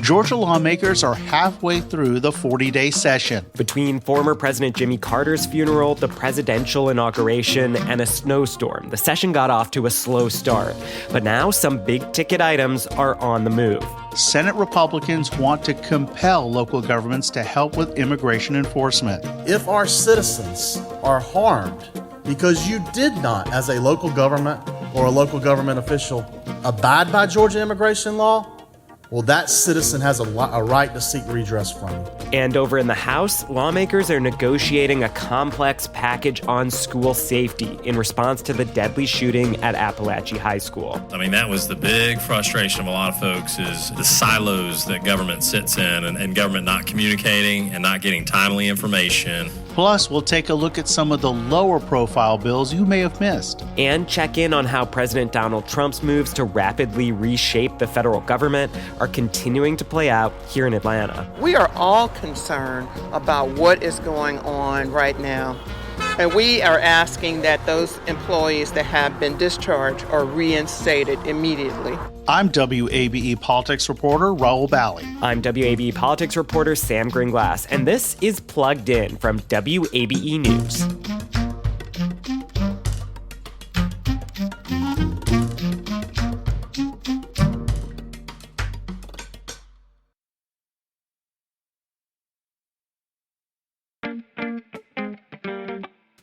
Georgia lawmakers are halfway through the 40-day session. Between former President Jimmy Carter's funeral, the presidential inauguration, and a snowstorm, the session got off to a slow start. But now some big-ticket items are on the move. Senate Republicans want to compel local governments to help with immigration enforcement. If our citizens are harmed because you did not, as a local government or a local government official, abide by Georgia immigration law, well, that citizen has a right to seek redress from you. And over in the House, lawmakers are negotiating a complex package on school safety in response to the deadly shooting at Apalachee High School. I mean, that was the big frustration of a lot of folks, is the silos that government sits in and government not communicating and not getting timely information. Plus, we'll take a look at some of the lower-profile bills you may have missed. And check in on how President Donald Trump's moves to rapidly reshape the federal government are continuing to play out here in Atlanta. We are all concerned about what is going on right now. And we are asking that those employees that have been discharged are reinstated immediately. I'm WABE politics reporter Rahul Bali. I'm WABE politics reporter Sam Gringlas, and this is Plugged In from WABE News.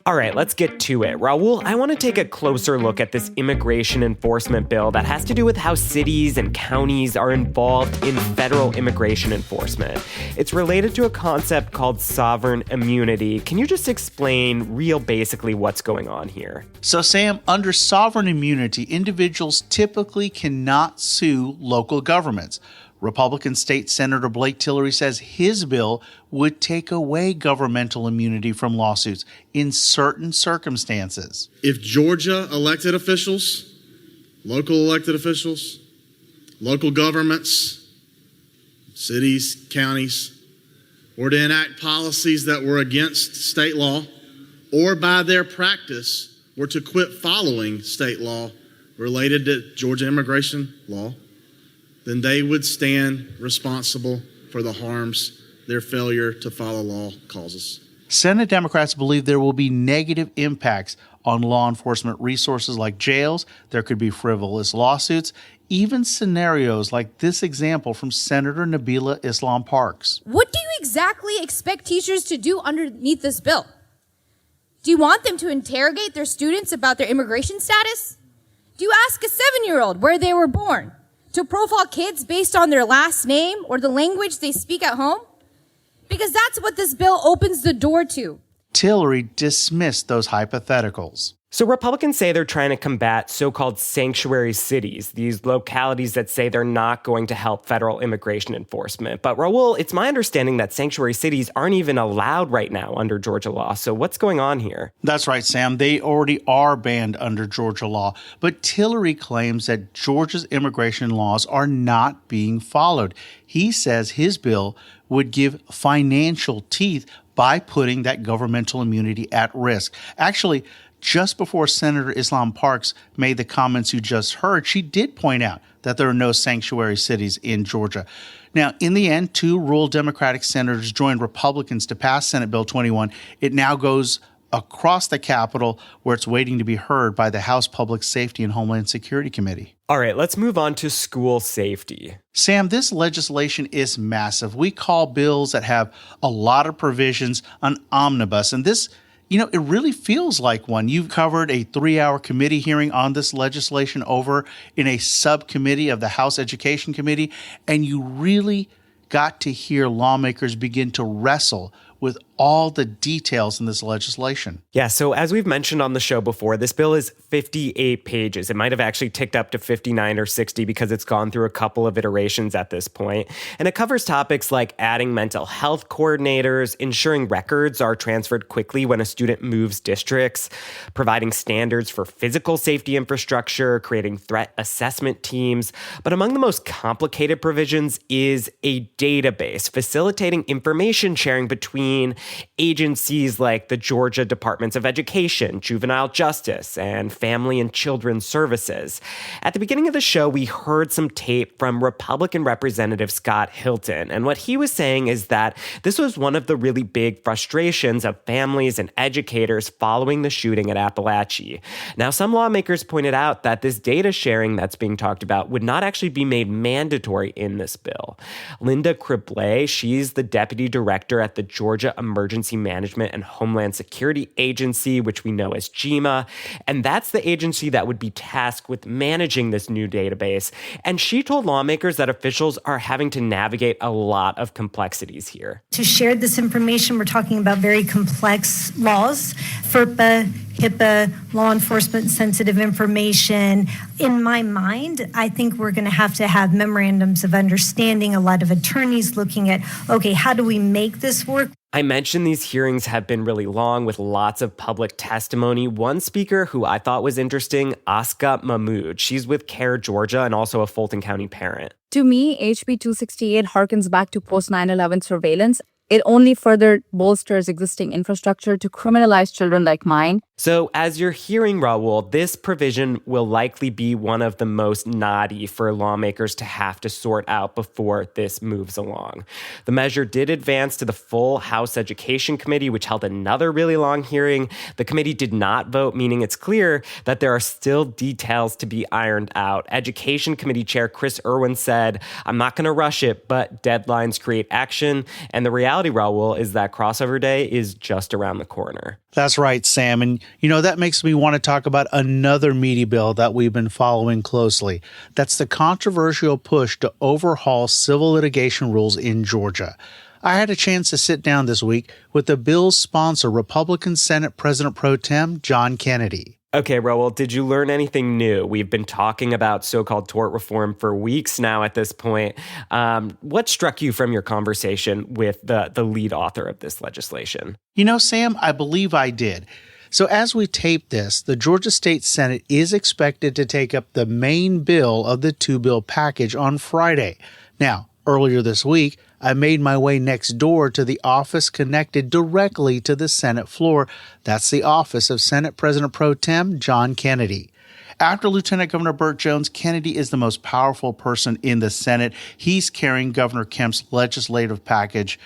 All right, let's get to it. Rahul, I want to take a closer look at this immigration enforcement bill that has to do with how cities and counties are involved in federal immigration enforcement. It's related to a concept called sovereign immunity. Can you just explain real basically what's going on here? So, Sam, under sovereign immunity, individuals typically cannot sue local governments. Republican State Senator Blake Tillery says his bill would take away governmental immunity from lawsuits in certain circumstances. If Georgia elected officials, local governments, cities, counties, were to enact policies that were against state law, or by their practice were to quit following state law related to Georgia immigration law, then they would stand responsible for the harms their failure to follow law causes. Senate Democrats believe there will be negative impacts on law enforcement resources like jails. There could be frivolous lawsuits, even scenarios like this example from Senator Nabila Islam Parks. What do you exactly expect teachers to do underneath this bill? Do you want them to interrogate their students about their immigration status? Do you ask a 7-year-old where they were born? To profile kids based on their last name or the language they speak at home? Because that's what this bill opens the door to. Tillery dismissed those hypotheticals. So Republicans say they're trying to combat so-called sanctuary cities, these localities that say they're not going to help federal immigration enforcement. But Rahul, it's my understanding that sanctuary cities aren't even allowed right now under Georgia law. So what's going on here? That's right, Sam. They already are banned under Georgia law. But Tillery claims that Georgia's immigration laws are not being followed. He says his bill would give financial teeth by putting that governmental immunity at risk. Actually, just before Senator Islam Parks made the comments you just heard, she did point out that there are no sanctuary cities in Georgia. Now, in the end, 2 rural Democratic senators joined Republicans to pass Senate Bill 21. It now goes across the Capitol, where it's waiting to be heard by the House Public Safety and Homeland Security Committee. All right, let's move on to school safety. Sam, this legislation is massive. We call bills that have a lot of provisions an omnibus, and this it really feels like one. You've covered a 3-hour committee hearing on this legislation over in a subcommittee of the House Education Committee, and you really got to hear lawmakers begin to wrestle with all the details in this legislation. Yeah, so as we've mentioned on the show before, this bill is 58 pages. It might have actually ticked up to 59 or 60 because it's gone through a couple of iterations at this point. And it covers topics like adding mental health coordinators, ensuring records are transferred quickly when a student moves districts, providing standards for physical safety infrastructure, creating threat assessment teams. But among the most complicated provisions is a database facilitating information sharing between agencies like the Georgia Departments of Education, Juvenile Justice, and Family and Children's Services. At the beginning of the show, we heard some tape from Republican Representative Scott Hilton, and what he was saying is that this was one of the really big frustrations of families and educators following the shooting at Apalachee. Now, some lawmakers pointed out that this data sharing that's being talked about would not actually be made mandatory in this bill. Linda Criblay, she's the deputy director at the Georgia Emergency Management and Homeland Security Agency, which we know as GEMA, and that's the agency that would be tasked with managing this new database. And she told lawmakers that officials are having to navigate a lot of complexities here. To share this information, we're talking about very complex laws, FERPA, HIPAA, law enforcement sensitive information. In my mind, I think we're going to have memorandums of understanding, a lot of attorneys looking at, okay, how do we make this work? I mentioned these hearings have been really long with lots of public testimony. One speaker who I thought was interesting, Aska Mahmood. She's with CARE Georgia and also a Fulton County parent. To me, HB 268 harkens back to post 9/11 surveillance. It only further bolsters existing infrastructure to criminalize children like mine. So as you're hearing, Rahul, this provision will likely be one of the most knotty for lawmakers to have to sort out before this moves along. The measure did advance to the full House Education Committee, which held another really long hearing. The committee did not vote, meaning it's clear that there are still details to be ironed out. Education Committee Chair Chris Irwin said, "I'm not going to rush it, but deadlines create action." And the reality, Rahul, is that crossover day is just around the corner. That's right, Sam. And, that makes me want to talk about another meaty bill that we've been following closely. That's the controversial push to overhaul civil litigation rules in Georgia. I had a chance to sit down this week with the bill's sponsor, Republican Senate President Pro Tem John Kennedy. Okay, Rahul, did you learn anything new? We've been talking about so-called tort reform for weeks now at this point. What struck you from your conversation with the lead author of this legislation? Sam, I believe I did. So as we tape this, the Georgia State Senate is expected to take up the main bill of the two-bill package on Friday. Now, earlier this week, I made my way next door to the office connected directly to the Senate floor. That's the office of Senate President Pro Tem John Kennedy. After Lieutenant Governor Burt Jones, Kennedy is the most powerful person in the Senate. He's carrying Governor Kemp's legislative package,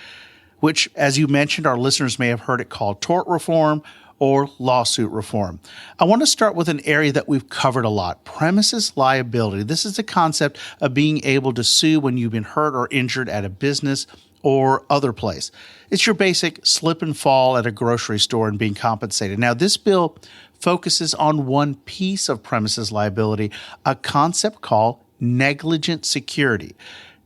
which, as you mentioned, our listeners may have heard it called tort reform or lawsuit reform. I want to start with an area that we've covered a lot, premises liability. This is the concept of being able to sue when you've been hurt or injured at a business or other place. It's your basic slip and fall at a grocery store and being compensated. Now, this bill focuses on one piece of premises liability, a concept called negligent security.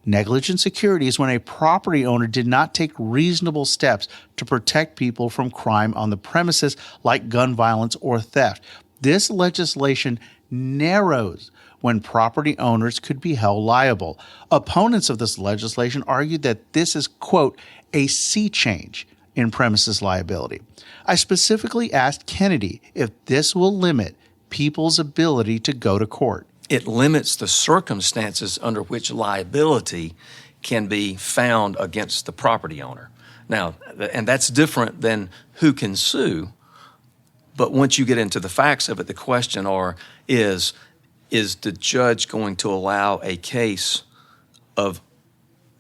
Negligent security is when a property owner did not take reasonable steps to protect people from crime on the premises, like gun violence or theft. This legislation narrows when property owners could be held liable. Opponents of this legislation argued that this is, quote, a sea change in premises liability. I specifically asked Kennedy if this will limit people's ability to go to court. It limits the circumstances under which liability can be found against the property owner. Now, and that's different than who can sue, but once you get into the facts of it, the question is the judge going to allow a case of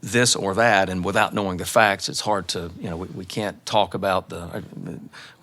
this or that? And without knowing the facts, it's hard to, we can't talk about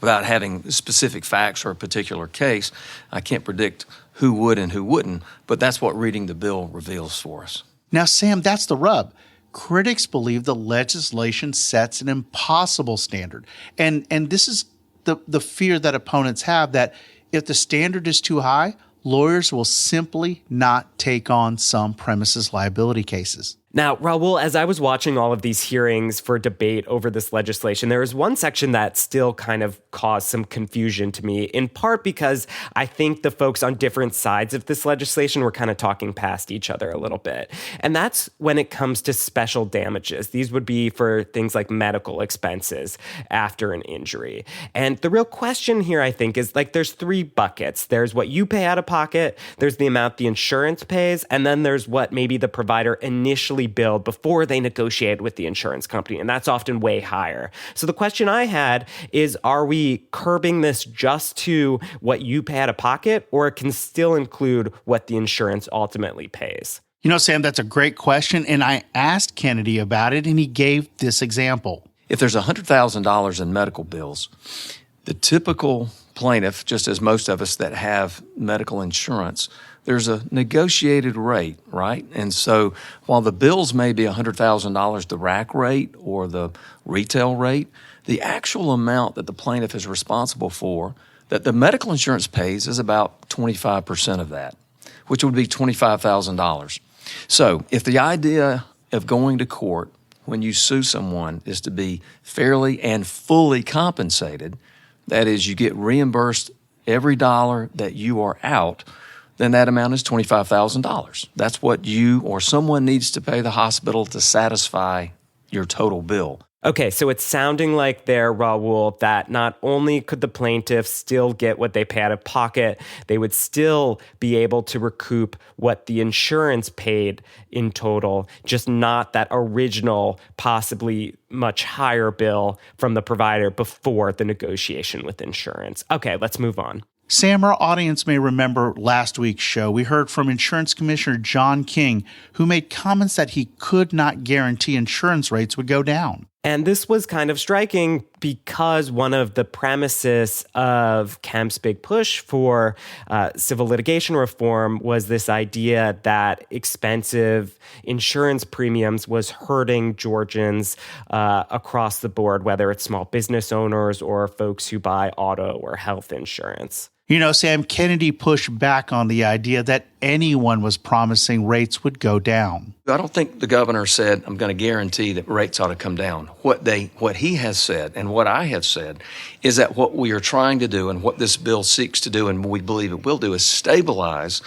without having specific facts or a particular case. I can't predict who would and who wouldn't, but that's what reading the bill reveals for us. Now, Sam, that's the rub. Critics believe the legislation sets an impossible standard. And this is the fear that opponents have, that if the standard is too high, lawyers will simply not take on some premises liability cases. Now, Rahul, as I was watching all of these hearings for debate over this legislation, there was one section that still kind of caused some confusion to me, in part because I think the folks on different sides of this legislation were kind of talking past each other a little bit. And that's when it comes to special damages. These would be for things like medical expenses after an injury. And the real question here, I think, is there's three buckets. There's what you pay out of pocket, there's the amount the insurance pays, and then there's what maybe the provider initially initially billed before they negotiated with the insurance company, and that's often way higher. So the question I had is, are we curbing this just to what you pay out of pocket, or it can still include what the insurance ultimately pays? You know, Sam, that's a great question, and I asked Kennedy about it, and he gave this example. If there's $100,000 in medical bills, the typical plaintiff, just as most of us that have medical insurance, there's a negotiated rate, right? And so while the bills may be $100,000, the rack rate or the retail rate, the actual amount that the plaintiff is responsible for that the medical insurance pays is about 25% of that, which would be $25,000. So if the idea of going to court when you sue someone is to be fairly and fully compensated, that is, you get reimbursed every dollar that you are out, then that amount is $25,000. That's what you or someone needs to pay the hospital to satisfy your total bill. Okay, so it's sounding like there, Rahul, that not only could the plaintiffs still get what they pay out of pocket, they would still be able to recoup what the insurance paid in total, just not that original, possibly much higher bill from the provider before the negotiation with insurance. Okay, let's move on. Sam, our audience may remember last week's show. We heard from Insurance Commissioner John King, who made comments that he could not guarantee insurance rates would go down. And this was kind of striking because one of the premises of Kemp's big push for civil litigation reform was this idea that expensive insurance premiums was hurting Georgians across the board, whether it's small business owners or folks who buy auto or health insurance. You know, Sam, Kennedy pushed back on the idea that anyone was promising rates would go down. I don't think the governor said, I'm going to guarantee that rates ought to come down. What he has said and what I have said is that what we are trying to do and what this bill seeks to do and we believe it will do is stabilize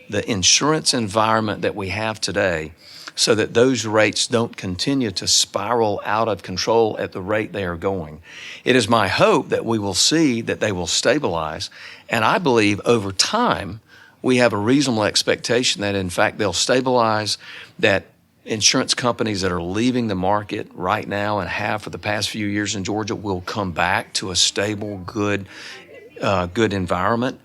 the insurance environment that we have today so that those rates don't continue to spiral out of control at the rate they are going. It is my hope that we will see that they will stabilize, and I believe over time we have a reasonable expectation that in fact they'll stabilize, that insurance companies that are leaving the market right now and have for the past few years in Georgia will come back to a stable, good environment.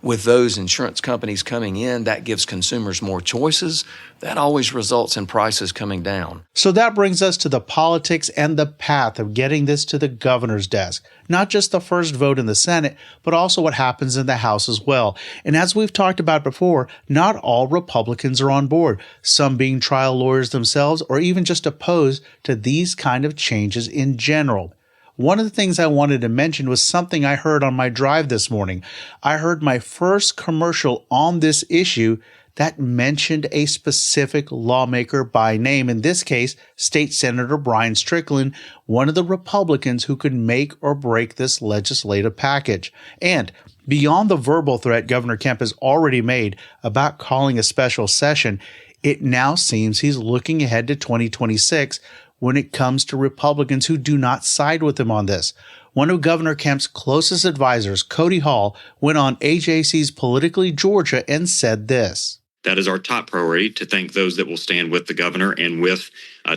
With those insurance companies coming in, that gives consumers more choices. That always results in prices coming down. So that brings us to the politics and the path of getting this to the governor's desk. Not just the first vote in the Senate, but also what happens in the House as well. And as we've talked about before, not all Republicans are on board, some being trial lawyers themselves or even just opposed to these kind of changes in general. One of the things I wanted to mention was something I heard on my drive this morning. I heard my first commercial on this issue that mentioned a specific lawmaker by name, in this case, State Senator Brian Strickland, one of the Republicans who could make or break this legislative package. And beyond the verbal threat Governor Kemp has already made about calling a special session, it now seems he's looking ahead to 2026 when it comes to Republicans who do not side with him on this. One of Governor Kemp's closest advisors, Cody Hall, went on AJC's Politically Georgia and said this. That is our top priority, to thank those that will stand with the governor and with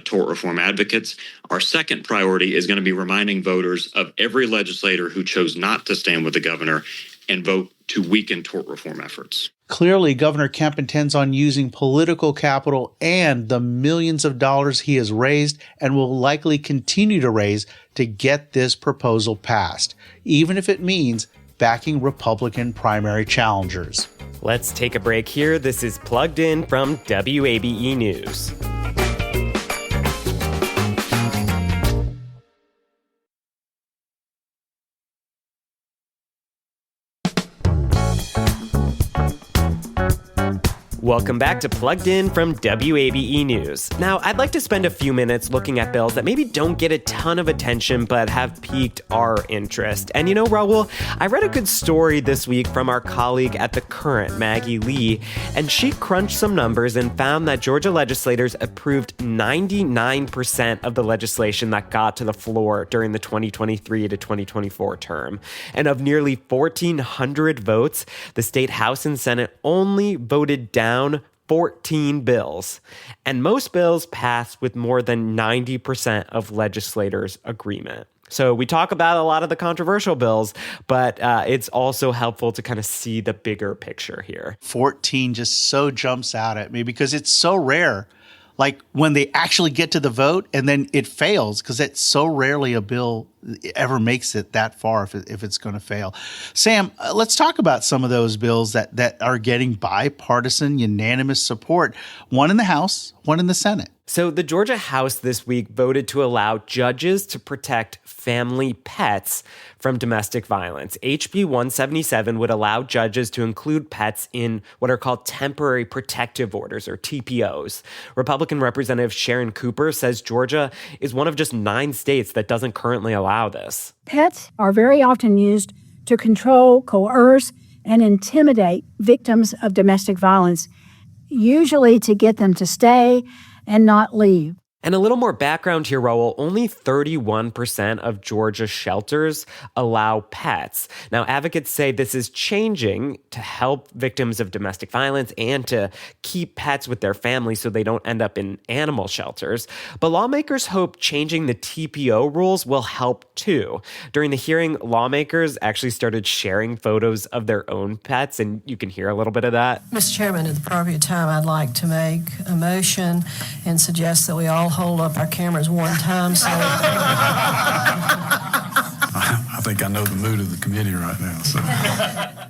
tort reform advocates. Our second priority is going to be reminding voters of every legislator who chose not to stand with the governor and vote to weaken tort reform efforts. Clearly, Governor Kemp intends on using political capital and the millions of dollars he has raised and will likely continue to raise to get this proposal passed, even if it means backing Republican primary challengers. Let's take a break here. This is Plugged In from WABE News. Welcome back to Plugged In from WABE News. Now, I'd like to spend a few minutes looking at bills that maybe don't get a ton of attention but have piqued our interest. And you know, Rahul, I read a good story this week from our colleague at The Current, Maggie Lee, and she crunched some numbers and found that Georgia legislators approved 99% of the legislation that got to the floor during the 2023 to 2024 term. And of nearly 1,400 votes, the state House and Senate only voted down 14 bills. And most bills pass with more than 90% of legislators' agreement. So we talk about a lot of the controversial bills, but it's also helpful to kind of see the bigger picture here. 14 just so jumps out at me because it's so rare. Like when they actually get to the vote and then it fails, because it's so rarely a bill ever makes it that far if it's going to fail. Sam, let's talk about some of those bills that are getting bipartisan, unanimous support. One in the House, one in the Senate. So the Georgia House this week voted to allow judges to protect family pets from domestic violence. HB 177 would allow judges to include pets in what are called temporary protective orders, or TPOs. Republican Representative Sharon Cooper says Georgia is one of just 9 states that doesn't currently allow this. Pets are very often used to control, coerce, and intimidate victims of domestic violence, usually to get them to stay and not leave. And a little more background here, Rahul. Only 31% of Georgia shelters allow pets. Now, advocates say this is changing to help victims of domestic violence and to keep pets with their families so they don't end up in animal shelters. But lawmakers hope changing the TPO rules will help too. During the hearing, lawmakers actually started sharing photos of their own pets, and you can hear a little bit of that. Mr. Chairman, at the appropriate time, I'd like to make a motion and suggest that we all hold up our cameras one time. So I think I know the mood of the committee right now. So.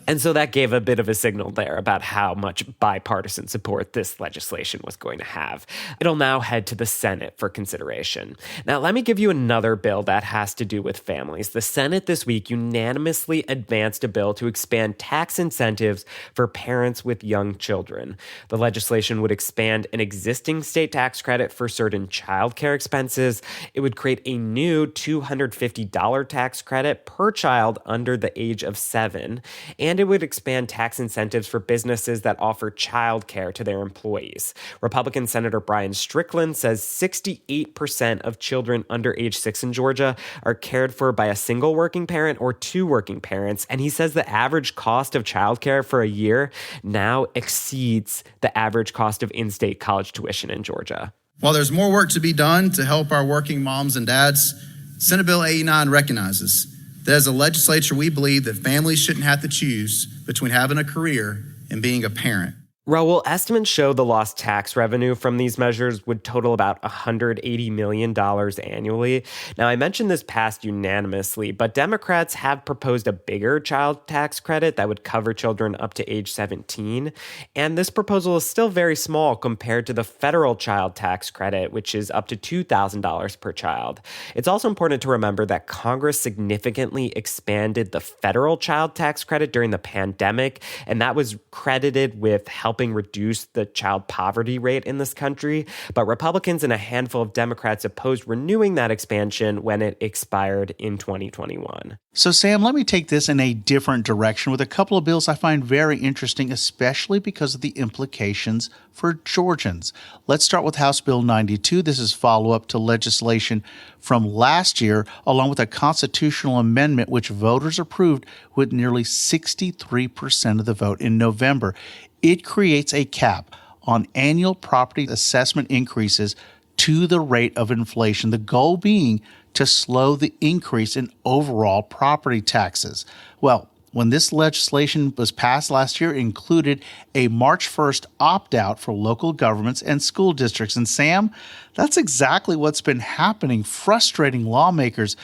And so that gave a bit of a signal there about how much bipartisan support this legislation was going to have. It'll now head to the Senate for consideration. Now, let me give you another bill that has to do with families. The Senate this week unanimously advanced a bill to expand tax incentives for parents with young children. The legislation would expand an existing state tax credit for certain child care expenses. It would create a new $250 tax credit per child under the age of 7, and it would expand tax incentives for businesses that offer child care to their employees. Republican Senator Brian Strickland says 68% of children under age 6 in Georgia are cared for by a single working parent or 2 working parents, and he says the average cost of child care for a year now exceeds the average cost of in-state college tuition in Georgia. While there's more work to be done to help our working moms and dads, Senate Bill 89 recognizes that as a legislature, we believe that families shouldn't have to choose between having a career and being a parent. Rahul, estimates show the lost tax revenue from these measures would total about $180 million annually. Now, I mentioned this passed unanimously, but Democrats have proposed a bigger child tax credit that would cover children up to age 17. And this proposal is still very small compared to the federal child tax credit, which is up to $2,000 per child. It's also important to remember that Congress significantly expanded the federal child tax credit during the pandemic, and that was credited with helping reduce the child poverty rate in this country. But Republicans and a handful of Democrats opposed renewing that expansion when it expired in 2021. So, Sam, let me take this in a different direction with a couple of bills I find very interesting, especially because of the implications for Georgians. Let's start with House Bill 92. This is follow-up to legislation from last year, along with a constitutional amendment which voters approved with nearly 63% of the vote in November. It creates a cap on annual property assessment increases to the rate of inflation, the goal being to slow the increase in overall property taxes. Well, when this legislation was passed last year, it included a March 1st opt-out for local governments and school districts. And Sam, that's exactly what's been happening, frustrating lawmakers,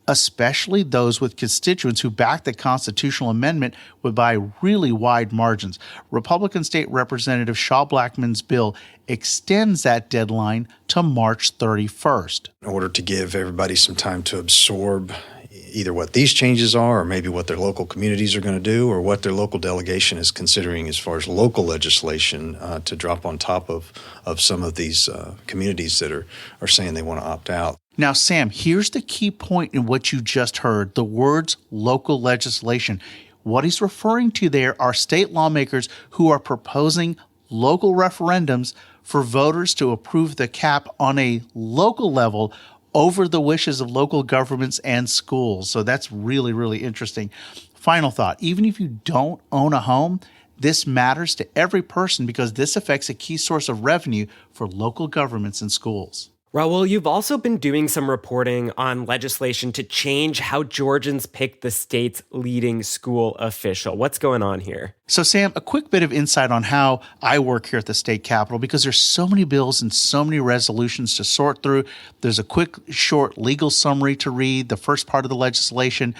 especially those with constituents who backed the constitutional amendment by really wide margins. Republican State Representative Shaw Blackman's bill extends that deadline to March 31st. In order to give everybody some time to absorb either what these changes are or maybe what their local communities are going to do or what their local delegation is considering as far as local legislation to drop on top of some of these communities that are saying they want to opt out. Now, Sam, here's the key point in what you just heard, the words local legislation. What he's referring to there are state lawmakers who are proposing local referendums for voters to approve the cap on a local level over the wishes of local governments and schools. So that's really, really interesting. Final thought, even if you don't own a home, This matters to every person because this affects a key source of revenue for local governments and schools. Rahul, you've also been doing some reporting on legislation to change how Georgians pick the state's leading school official. What's going on here? So, Sam, a quick bit of insight on how I work here at the state capitol, because there's so many bills and so many resolutions to sort through. There's a quick, short legal summary to read, the first part of the legislation.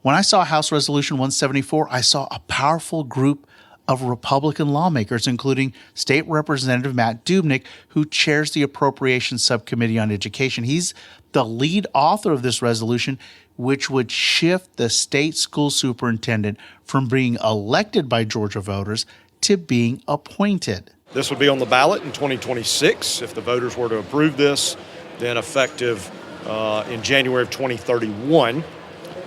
When I saw House Resolution 174, I saw a powerful group of Republican lawmakers, including State Representative Matt Dubnik, who chairs the Appropriations Subcommittee on Education. He's the lead author of this resolution, which would shift the state school superintendent from being elected by Georgia voters to being appointed. This would be on the ballot in 2026. If the voters were to approve this, then effective in January of 2031,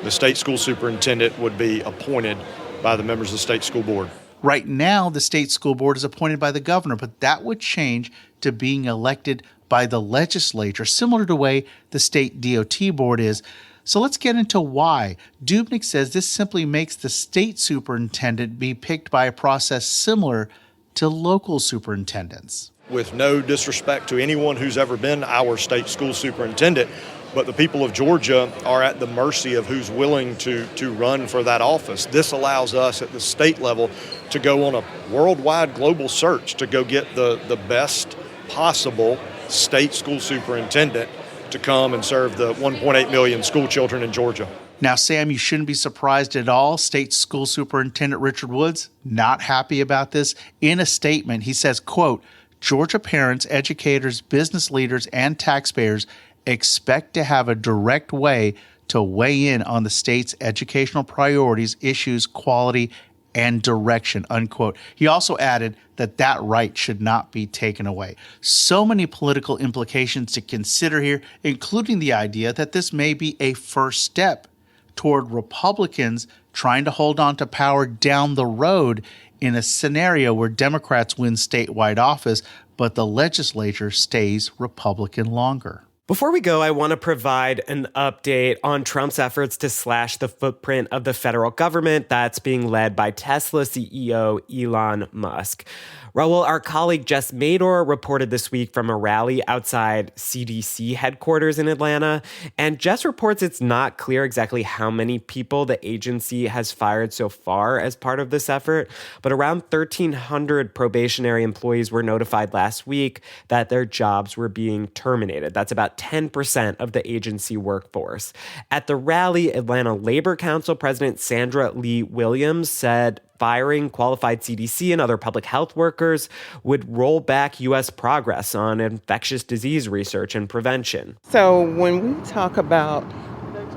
the state school superintendent would be appointed by the members of the state school board. Right now, the state school board is appointed by the governor, but that would change to being elected by the legislature, similar to the way the state DOT board is. So let's get into why. Dubnik says this simply makes the state superintendent be picked by a process similar to local superintendents. With no disrespect to anyone who's ever been our state school superintendent, but the people of Georgia are at the mercy of who's willing to run for that office. This allows us at the state level to go on a worldwide global search to go get the best possible state school superintendent to come and serve the 1.8 million school children in Georgia. Now, Sam, you shouldn't be surprised at all. State School Superintendent Richard Woods, not happy about this. In a statement, he says, quote, Georgia parents, educators, business leaders, and taxpayers expect to have a direct way to weigh in on the state's educational priorities, issues, quality, and direction, unquote. He also added that right should not be taken away. So many political implications to consider here, including the idea that this may be a first step toward Republicans trying to hold on to power down the road in a scenario where Democrats win statewide office, but the legislature stays Republican longer. Before we go, I want to provide an update on Trump's efforts to slash the footprint of the federal government that's being led by Tesla CEO Elon Musk. Rahul, our colleague Jess Mador reported this week from a rally outside CDC headquarters in Atlanta, and Jess reports it's not clear exactly how many people the agency has fired so far as part of this effort, but around 1,300 probationary employees were notified last week that their jobs were being terminated. That's about 10% of the agency workforce. At the rally, Atlanta Labor Council President Sandra Lee Williams said firing qualified CDC and other public health workers would roll back U.S. progress on infectious disease research and prevention. So when we talk about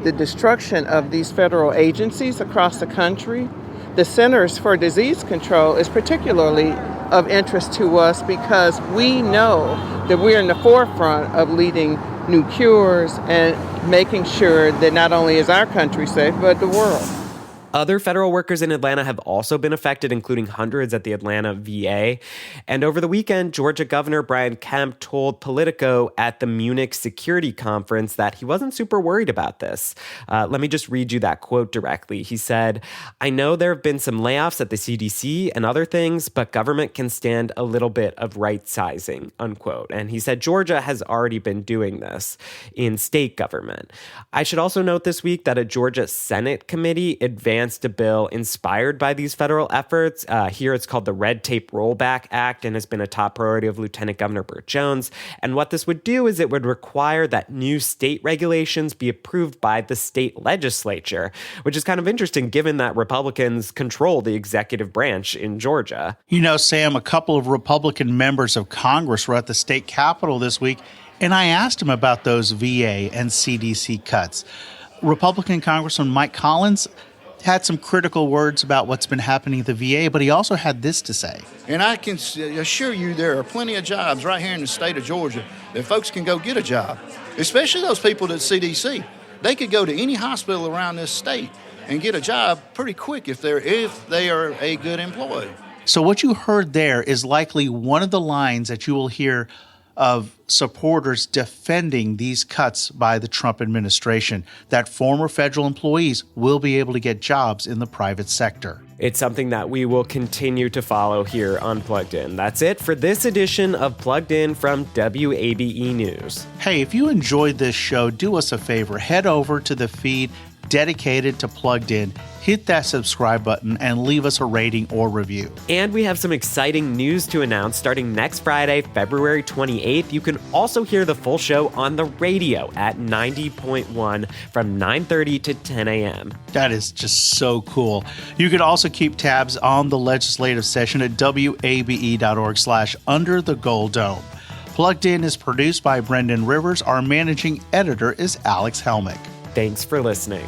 the destruction of these federal agencies across the country, the Centers for Disease Control is particularly of interest to us because we know that we're in the forefront of leading new cures and making sure that not only is our country safe, but the world. Other federal workers in Atlanta have also been affected, including hundreds at the Atlanta VA. And over the weekend, Georgia Governor Brian Kemp told Politico at the Munich Security Conference that he wasn't super worried about this. Let me just read you that quote directly. He said, "I know there have been some layoffs at the CDC and other things, but government can stand a little bit of right sizing," unquote. And he said Georgia has already been doing this in state government. I should also note this week that a Georgia Senate committee advanced a bill inspired by these federal efforts. Here it's called the Red Tape Rollback Act and has been a top priority of Lieutenant Governor Burt Jones. And what this would do is it would require that new state regulations be approved by the state legislature, which is kind of interesting given that Republicans control the executive branch in Georgia. You know, Sam, a couple of Republican members of Congress were at the state capitol this week, and I asked them about those VA and CDC cuts. Republican Congressman Mike Collins had some critical words about what's been happening at the VA, but he also had this to say. And I can assure you there are plenty of jobs right here in the state of Georgia that folks can go get a job, especially those people at CDC. They could go to any hospital around this state and get a job pretty quick if they are a good employee. So what you heard there is likely one of the lines that you will hear of supporters defending these cuts by the Trump administration, that former federal employees will be able to get jobs in the private sector. It's something that we will continue to follow here on Plugged In. That's it for this edition of Plugged In from WABE News. Hey, if you enjoyed this show, do us a favor. Head over to the feed dedicated to Plugged In. Hit that subscribe button and leave us a rating or review. And we have some exciting news to announce starting next Friday, February 28th. You can also hear the full show on the radio at 90.1 from 9:30 to 10 a.m. That is just so cool. You can also keep tabs on the legislative session at wabe.org/under the gold dome. Plugged In is produced by Brendan Rivers. Our managing editor is Alex Helmick. Thanks for listening.